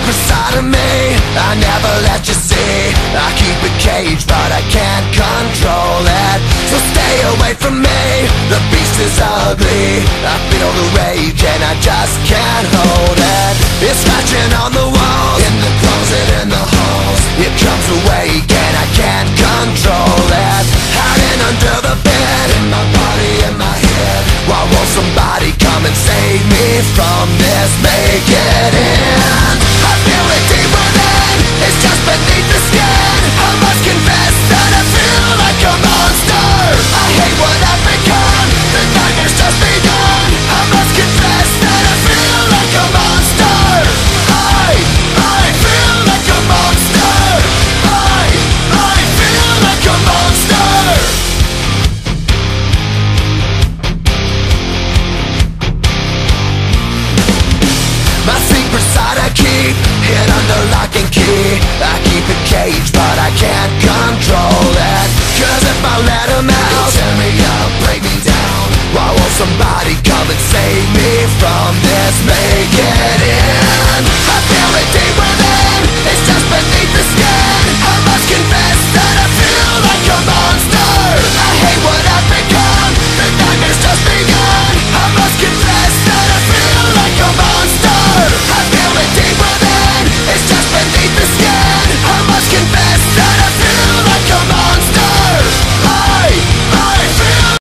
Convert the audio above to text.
secret side of me I never let you see. I keep it caged but I can't control it. So stay away from me, the beast is ugly. I feel the rage and I just can't hold it. It's scratching on the walls, in the closet, in the halls. It comes awake and I can't control it. Hiding under the bed, in my body, in my head. Why won't somebody come and save me from this? Make it in. I feel it deep within, it's just beneath the skin. I must confess that I feel like a monster. I hate what I've become, the nightmare's just begun. I must confess that I feel like a monster. I feel like a monster. I feel like a monster. My secret side I keep hid under lock and key. I keep it caged but I can't control it. Cause if I let him out, he'll tear me up, break me down. Why won't somebody come and save me from